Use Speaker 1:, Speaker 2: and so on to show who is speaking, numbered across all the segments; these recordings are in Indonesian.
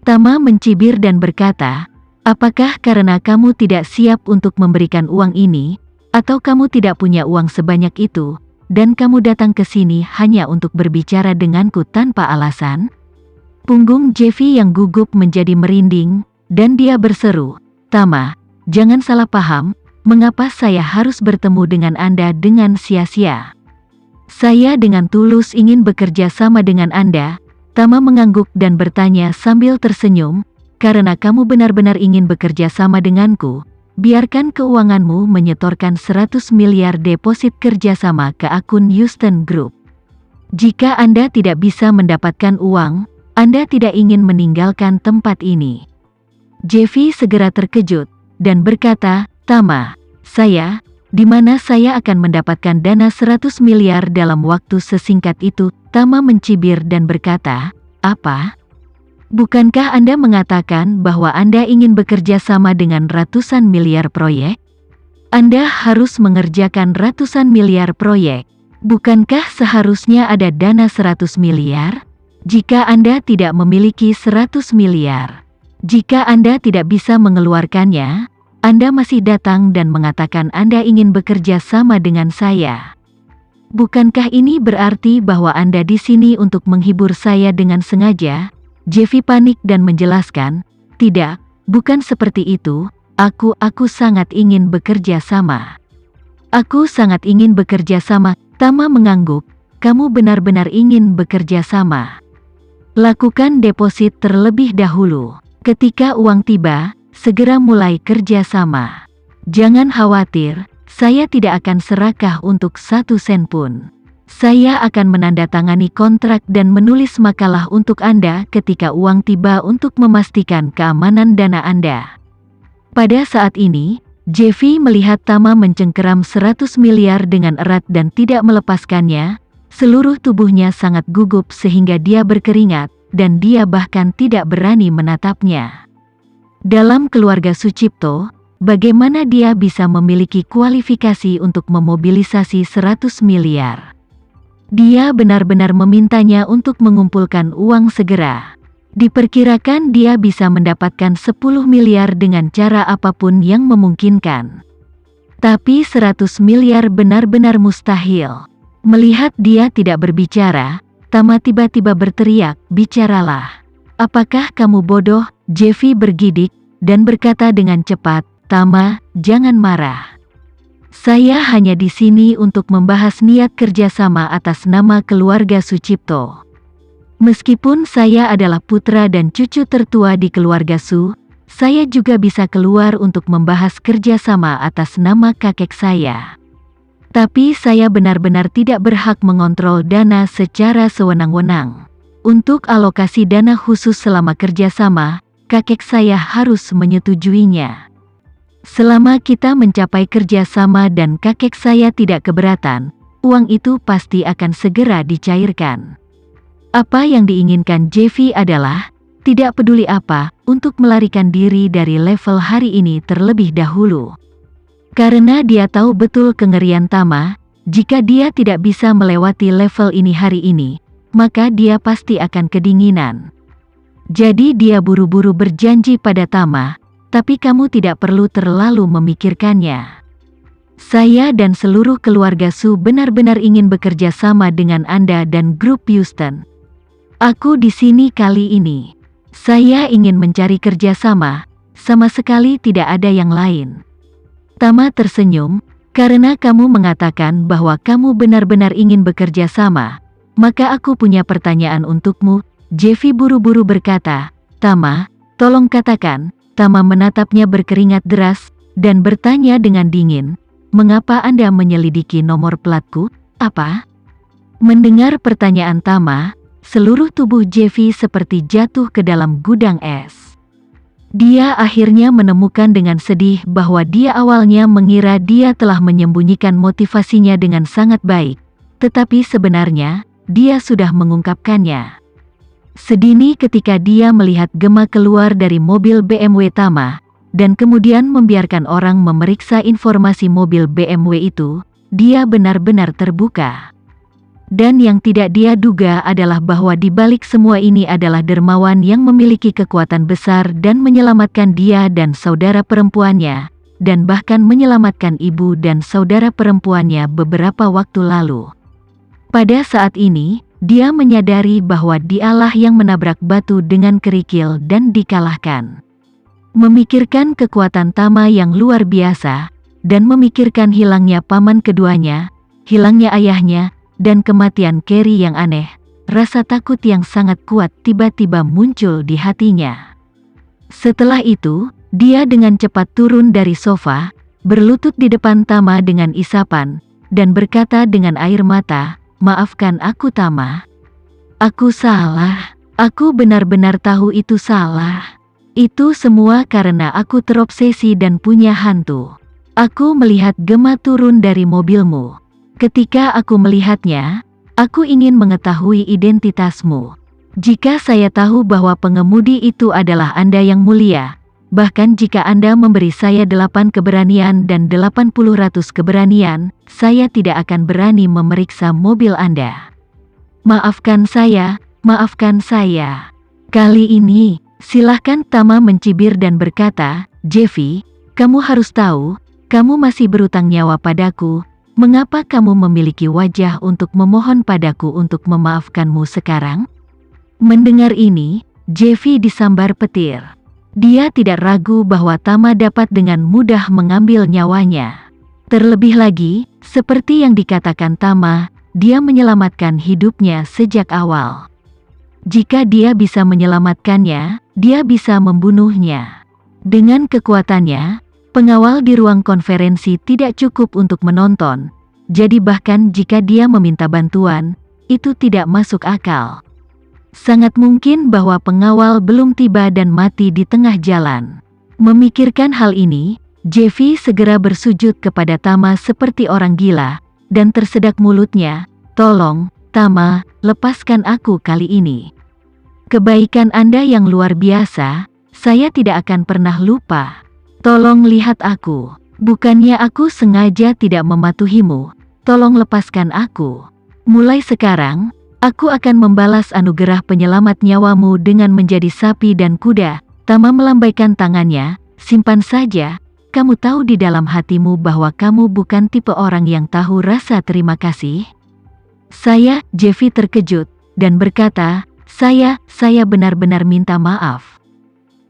Speaker 1: Tama mencibir dan berkata, apakah karena kamu tidak siap untuk memberikan uang ini, atau kamu tidak punya uang sebanyak itu, dan kamu datang ke sini hanya untuk berbicara denganku tanpa alasan? Punggung Jeffy yang gugup menjadi merinding, dan dia berseru, Tama, jangan salah paham, mengapa saya harus bertemu dengan Anda dengan sia-sia? Saya dengan tulus ingin bekerja sama dengan Anda. Tama mengangguk dan bertanya sambil tersenyum, karena kamu benar-benar ingin bekerja sama denganku, biarkan keuanganmu menyetorkan 100 miliar deposit kerjasama ke akun Houston Group. Jika Anda tidak bisa mendapatkan uang, Anda tidak ingin meninggalkan tempat ini. Jeffy segera terkejut, dan berkata, Tama, di mana saya akan mendapatkan dana 100 miliar dalam waktu sesingkat itu? Tama mencibir dan berkata, apa? Bukankah Anda mengatakan bahwa Anda ingin bekerja sama dengan ratusan miliar proyek? Anda harus mengerjakan ratusan miliar proyek. Bukankah seharusnya ada dana 100 miliar? Jika Anda tidak memiliki 100 miliar, jika Anda tidak bisa mengeluarkannya, Anda masih datang dan mengatakan Anda ingin bekerja sama dengan saya. Bukankah ini berarti bahwa Anda di sini untuk menghibur saya dengan sengaja? Jeffy panik dan menjelaskan, tidak, bukan seperti itu, aku sangat ingin bekerja sama. Aku sangat ingin bekerja sama. Tama mengangguk, kamu benar-benar ingin bekerja sama. Lakukan deposit terlebih dahulu. Ketika uang tiba, segera mulai kerja sama. Jangan khawatir, saya tidak akan serakah untuk 1 sen pun. Saya akan menandatangani kontrak dan menulis makalah untuk Anda ketika uang tiba untuk memastikan keamanan dana Anda. Pada saat ini, Jeffy melihat Tama mencengkeram 100 miliar dengan erat dan tidak melepaskannya. Seluruh tubuhnya sangat gugup sehingga dia berkeringat, dan dia bahkan tidak berani menatapnya. Dalam keluarga Sucipto, bagaimana dia bisa memiliki kualifikasi untuk memobilisasi 100 miliar? Dia benar-benar memintanya untuk mengumpulkan uang segera. Diperkirakan dia bisa mendapatkan 10 miliar dengan cara apapun yang memungkinkan. Tapi 100 miliar benar-benar mustahil. Melihat dia tidak berbicara, Tama tiba-tiba berteriak, bicaralah. Apakah kamu bodoh? Jeffy bergidik, dan berkata dengan cepat, Tama, jangan marah. Saya hanya di sini untuk membahas niat kerjasama atas nama keluarga Sucipto. Meskipun saya adalah putra dan cucu tertua di keluarga Su, saya juga bisa keluar untuk membahas kerjasama atas nama kakek saya. Tapi saya benar-benar tidak berhak mengontrol dana secara sewenang-wenang. Untuk alokasi dana khusus selama kerjasama, kakek saya harus menyetujuinya. Selama kita mencapai kerjasama dan kakek saya tidak keberatan, uang itu pasti akan segera dicairkan. Apa yang diinginkan Jeffy adalah, tidak peduli apa, untuk melarikan diri dari level hari ini terlebih dahulu. Karena dia tahu betul kengerian Tama, jika dia tidak bisa melewati level ini hari ini, maka dia pasti akan kedinginan. Jadi dia buru-buru berjanji pada Tama, tapi kamu tidak perlu terlalu memikirkannya. Saya dan seluruh keluarga Su benar-benar ingin bekerja sama dengan Anda dan grup Houston. Aku di sini kali ini. Saya ingin mencari kerjasama, sama sekali tidak ada yang lain. Tama tersenyum, karena kamu mengatakan bahwa kamu benar-benar ingin bekerja sama, maka aku punya pertanyaan untukmu. Jeffy buru-buru berkata, Tama, tolong katakan. Tama menatapnya berkeringat deras, dan bertanya dengan dingin, mengapa Anda menyelidiki nomor platku? Apa? Mendengar pertanyaan Tama, seluruh tubuh Jeffy seperti jatuh ke dalam gudang es. Dia akhirnya menemukan dengan sedih bahwa dia awalnya mengira dia telah menyembunyikan motivasinya dengan sangat baik, tetapi sebenarnya, dia sudah mengungkapkannya. Sedini ketika dia melihat Gema keluar dari mobil BMW Tama, dan kemudian membiarkan orang memeriksa informasi mobil BMW itu, dia benar-benar terbuka. Dan yang tidak dia duga adalah bahwa di balik semua ini adalah dermawan yang memiliki kekuatan besar dan menyelamatkan dia dan saudara perempuannya, dan bahkan menyelamatkan ibu dan saudara perempuannya beberapa waktu lalu. Pada saat ini, dia menyadari bahwa dialah yang menabrak batu dengan kerikil dan dikalahkan. Memikirkan kekuatan Tama yang luar biasa, dan memikirkan hilangnya paman keduanya, hilangnya ayahnya, dan kematian Carrie yang aneh, rasa takut yang sangat kuat tiba-tiba muncul di hatinya. Setelah itu, dia dengan cepat turun dari sofa, berlutut di depan Tama dengan isapan, dan berkata dengan air mata, "Maafkan aku Tama. Aku salah. Aku benar-benar tahu itu salah. Itu semua karena aku terobsesi dan punya hantu. Aku melihat Gemma turun dari mobilmu. Ketika aku melihatnya, aku ingin mengetahui identitasmu. Jika saya tahu bahwa pengemudi itu adalah Anda yang mulia, bahkan jika Anda memberi saya 8 keberanian dan 80 keberanian, saya tidak akan berani memeriksa mobil Anda. Maafkan saya, maafkan saya. Kali ini, silahkan." Tama mencibir dan berkata, "Jeffy, kamu harus tahu, kamu masih berutang nyawa padaku. Mengapa kamu memiliki wajah untuk memohon padaku untuk memaafkanmu sekarang?" Mendengar ini, Jeffy disambar petir. Dia tidak ragu bahwa Tama dapat dengan mudah mengambil nyawanya. Terlebih lagi, seperti yang dikatakan Tama, dia menyelamatkan hidupnya sejak awal. Jika dia bisa menyelamatkannya, dia bisa membunuhnya. Dengan kekuatannya, pengawal di ruang konferensi tidak cukup untuk menonton, jadi bahkan jika dia meminta bantuan, itu tidak masuk akal. Sangat mungkin bahwa pengawal belum tiba dan mati di tengah jalan. Memikirkan hal ini, Jeffy segera bersujud kepada Tama seperti orang gila, dan tersedak mulutnya, "Tolong, Tama, lepaskan aku kali ini. Kebaikan Anda yang luar biasa, saya tidak akan pernah lupa. Tolong lihat aku. Bukannya aku sengaja tidak mematuhimu. Tolong lepaskan aku. Mulai sekarang, aku akan membalas anugerah penyelamat nyawamu dengan menjadi sapi dan kuda." Tama melambaikan tangannya, "Simpan saja, kamu tahu di dalam hatimu bahwa kamu bukan tipe orang yang tahu rasa terima kasih." Jeffy terkejut, dan berkata, Saya benar-benar minta maaf.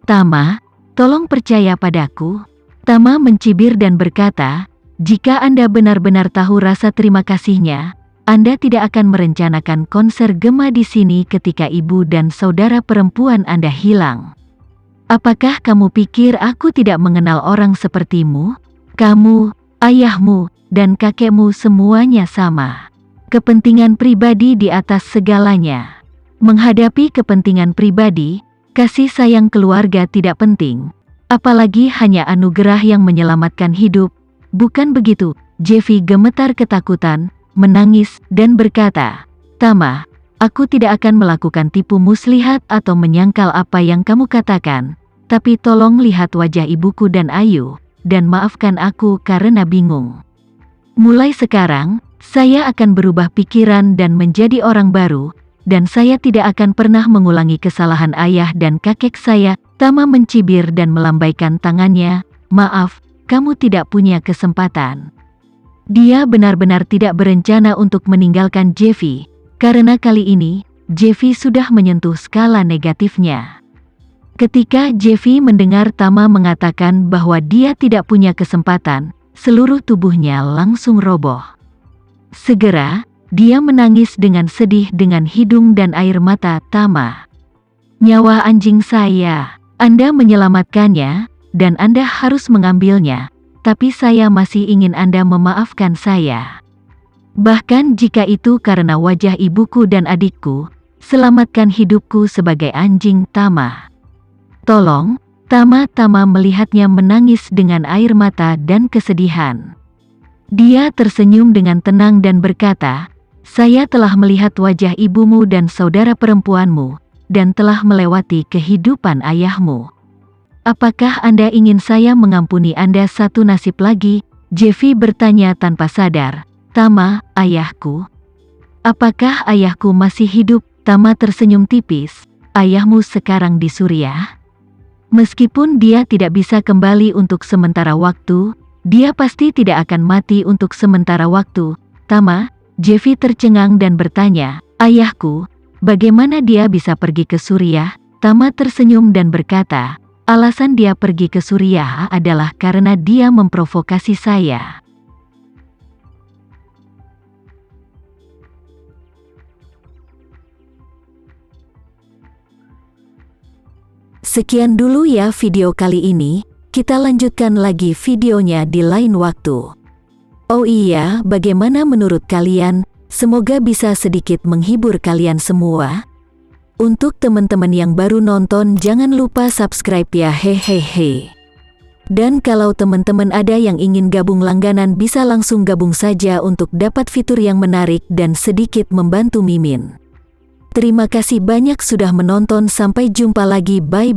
Speaker 1: Tama, tolong percaya padaku." Tama mencibir dan berkata, "Jika Anda benar-benar tahu rasa terima kasihnya, Anda tidak akan merencanakan konser Gemma di sini ketika ibu dan saudara perempuan Anda hilang. Apakah kamu pikir aku tidak mengenal orang sepertimu? Kamu, ayahmu, dan kakekmu semuanya sama. Kepentingan pribadi di atas segalanya. Menghadapi kepentingan pribadi, kasih sayang keluarga tidak penting. Apalagi hanya anugerah yang menyelamatkan hidup, bukan begitu?" Jeffy gemetar ketakutan, menangis, dan berkata, "Tama, aku tidak akan melakukan tipu muslihat atau menyangkal apa yang kamu katakan, tapi tolong lihat wajah ibuku dan Ayu, dan maafkan aku karena bingung. Mulai sekarang, saya akan berubah pikiran dan menjadi orang baru, dan saya tidak akan pernah mengulangi kesalahan ayah dan kakek saya." Tama mencibir dan melambaikan tangannya, "Maaf, kamu tidak punya kesempatan." Dia benar-benar tidak berencana untuk meninggalkan Jeffy, karena kali ini, Jeffy sudah menyentuh skala negatifnya. Ketika Jeffy mendengar Tama mengatakan bahwa dia tidak punya kesempatan, seluruh tubuhnya langsung roboh. Segera, dia menangis dengan sedih dengan hidung dan air mata. "Tama, nyawa anjing saya. Anda menyelamatkannya, dan Anda harus mengambilnya, tapi saya masih ingin Anda memaafkan saya. Bahkan jika itu karena wajah ibuku dan adikku, selamatkan hidupku sebagai anjing." "Tama, tolong." Tama melihatnya menangis dengan air mata dan kesedihan. Dia tersenyum dengan tenang dan berkata, "Saya telah melihat wajah ibumu dan saudara perempuanmu, dan telah melewati kehidupan ayahmu. Apakah Anda ingin saya mengampuni Anda satu nasib lagi?" Jeffy bertanya tanpa sadar, "Tama, ayahku? Apakah ayahku masih hidup? Tama tersenyum tipis. Ayahmu sekarang di Suriah? Meskipun dia tidak bisa kembali untuk sementara waktu, dia pasti tidak akan mati untuk sementara waktu. Tama, Jeffy tercengang dan bertanya, ayahku, bagaimana dia bisa pergi ke Suriah? Tama tersenyum dan berkata, alasan dia pergi ke Suriah adalah karena dia memprovokasi saya. Sekian dulu ya video kali ini, kita lanjutkan lagi videonya di lain waktu. Oh iya, bagaimana menurut kalian? Semoga bisa sedikit menghibur kalian semua. Untuk teman-teman yang baru nonton, jangan lupa subscribe ya, hehehe. Dan kalau teman-teman ada yang ingin gabung langganan, bisa langsung gabung saja untuk dapat fitur yang menarik dan sedikit membantu Mimin. Terima kasih banyak sudah menonton, sampai jumpa lagi, bye.